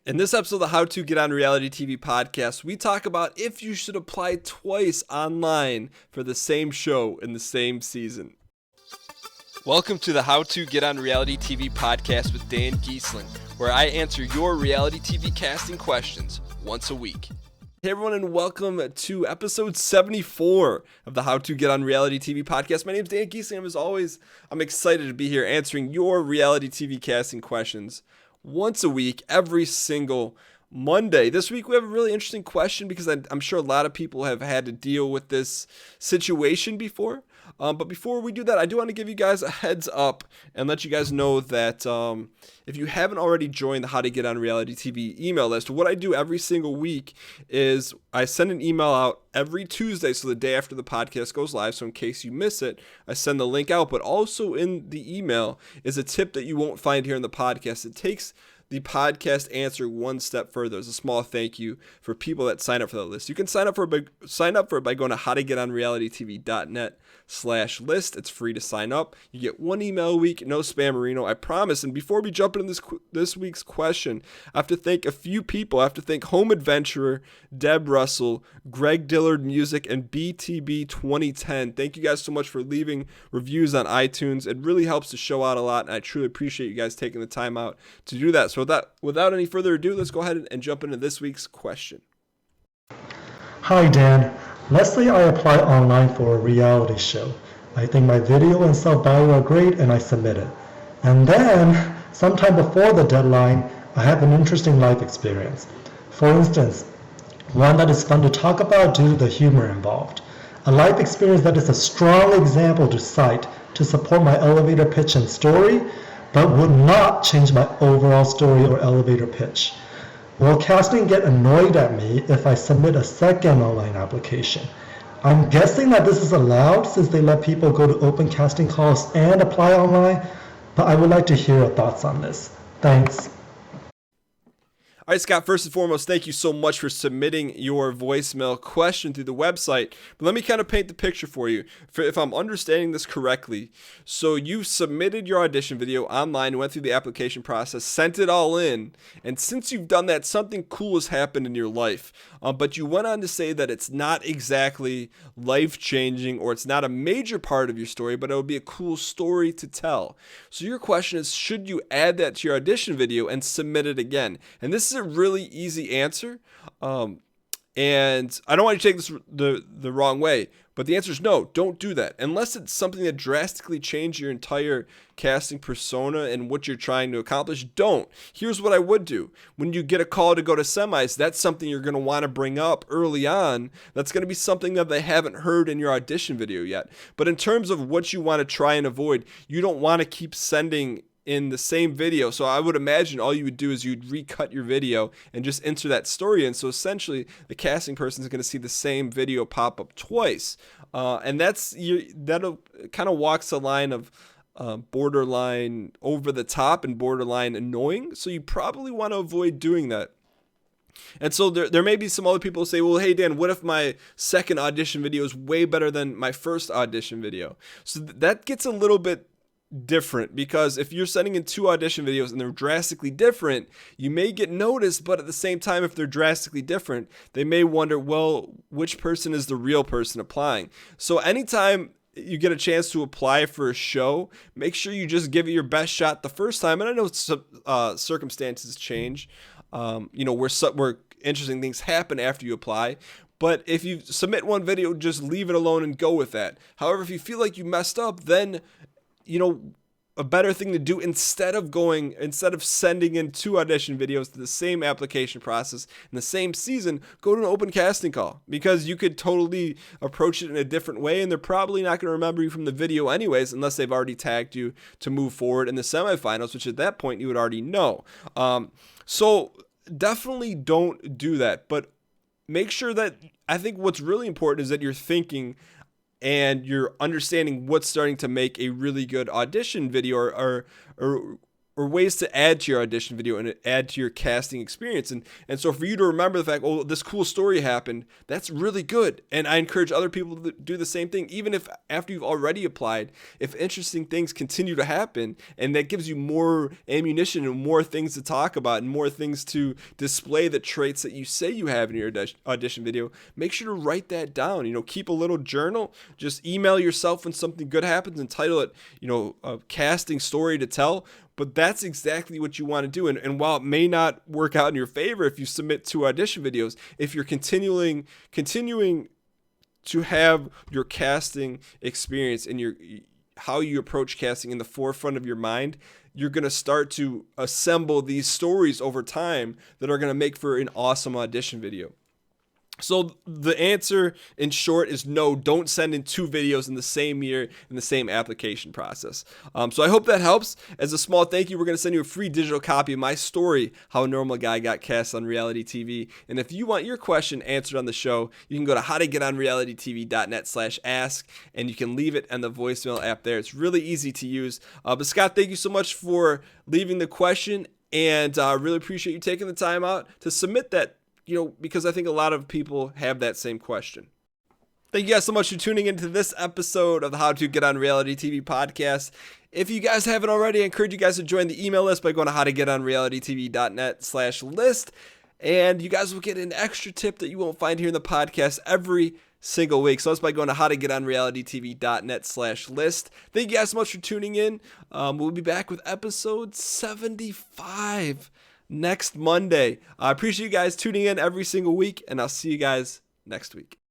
In this episode of the How to Get on Reality TV podcast, we talk about if you should apply twice online for the same show in the same season. Welcome to the How to Get on Reality TV podcast with Dan Giesling, where I answer your reality TV casting questions once a week. Hey everyone, and welcome to episode 74 of the How to Get on Reality TV podcast. My name is Dan Giesling, and as always, I'm excited to be here answering your reality TV casting questions once a week, every single Monday. This week we have a really interesting question because I'm sure a lot of people have had to deal with this situation before. But before we do that, I do want to give you guys a heads up and let you guys know that if you haven't already joined the How to Get on Reality TV email list, what I do every single week is I send an email out every Tuesday, so the day after the podcast goes live. So in case you miss it, I send the link out. But also in the email is a tip that you won't find here in the podcast. It takes the podcast answer one step further. As a small thank you for people that sign up for that list. You can sign up for it by going to howtogetonrealitytv.net/list. It's free to sign up. You get one email a week, no spammerino, I promise. And before we jump into this week's question, I have to thank a few people. I have to thank Home Adventurer, Deb Russell, Greg Dillard Music, and BTB 2010. Thank you guys so much for leaving reviews on iTunes. It really helps the show out a lot, and I truly appreciate you guys taking the time out to do that. So without any further ado, let's go ahead and jump into this week's question. Hi Dan, let's say I apply online for a reality show. I think my video and self-bio are great and I submit it. And then, sometime before the deadline, I have an interesting life experience. For instance, one that is fun to talk about due to the humor involved. A life experience that is a strong example to cite to support my elevator pitch and story, but would not change my overall story or elevator pitch. Will casting get annoyed at me if I submit a second online application? I'm guessing that this is allowed since they let people go to open casting calls and apply online, but I would like to hear your thoughts on this. Thanks. All right, Scott, first and foremost, thank you so much for submitting your voicemail question through the website. But let me kind of paint the picture for you, if I'm understanding this correctly. So you submitted your audition video online, went through the application process, sent it all in. And since you've done that, something cool has happened in your life. But you went on to say that it's not exactly life-changing or it's not a major part of your story, but it would be a cool story to tell. So your question is, should you add that to your audition video and submit it again? And this is a really easy answer, and I don't want you to take this the wrong way, but the answer is no, don't do that unless it's something that drastically changed your entire casting persona and what you're trying to accomplish. Don't. Here's what I would do. When you get a call to go to semis, that's something you're going to want to bring up early on. That's going to be something that they haven't heard in your audition video yet. But in terms of what you want to try and avoid, you don't want to keep sending in the same video. So I would imagine all you would do is you'd recut your video and just enter that story in. So essentially the casting person is going to see the same video pop up twice. And that'll kind of walks the line of borderline over the top and borderline annoying. So you probably want to avoid doing that. And so there may be some other people who say, well, hey, Dan, what if my second audition video is way better than my first audition video? So that gets a little bit different, because if you're sending in two audition videos and they're drastically different, you may get noticed, but at the same time, if they're drastically different, they may wonder, well, which person is the real person applying? So anytime you get a chance to apply for a show, make sure you just give it your best shot the first time. And I know circumstances change, where interesting things happen after you apply. But if you submit one video, just leave it alone and go with that. However, if you feel like you messed up, then a better thing to do instead of sending in two audition videos to the same application process in the same season, go to an open casting call, because you could totally approach it in a different way, and they're probably not going to remember you from the video anyways, unless they've already tagged you to move forward in the semifinals, which at that point you would already know. So definitely don't do that, but make sure that, I think what's really important is that you're thinking and you're understanding what's starting to make a really good audition video or or ways to add to your audition video and add to your casting experience. And so for you to remember the fact, oh, this cool story happened, that's really good. And I encourage other people to do the same thing, even if after you've already applied, if interesting things continue to happen, and that gives you more ammunition and more things to talk about and more things to display the traits that you say you have in your audition video, make sure to write that down. Keep a little journal. Just email yourself when something good happens and title it, a casting story to tell. But that's exactly what you want to do. And while it may not work out in your favor if you submit 2 audition videos, if you're continuing to have your casting experience and how you approach casting in the forefront of your mind, you're going to start to assemble these stories over time that are going to make for an awesome audition video. So the answer in short is no, don't send in 2 videos in the same year in the same application process. So I hope that helps. As a small thank you, we're going to send you a free digital copy of my story, How a Normal Guy Got Cast on Reality TV. And if you want your question answered on the show, you can go to howtogetonrealitytv.net/ask, and you can leave it on the voicemail app there. It's really easy to use. But Scott, thank you so much for leaving the question, and I really appreciate you taking the time out to submit that, because I think a lot of people have that same question. Thank you guys so much for tuning into this episode of the How to Get on Reality TV podcast. If you guys haven't already, I encourage you guys to join the email list by going to howtogetonrealitytv.net/list. And you guys will get an extra tip that you won't find here in the podcast every single week. So that's by going to howtogetonrealitytv.net/list. Thank you guys so much for tuning in. We'll be back with episode 75 next Monday. I appreciate you guys tuning in every single week, and I'll see you guys next week.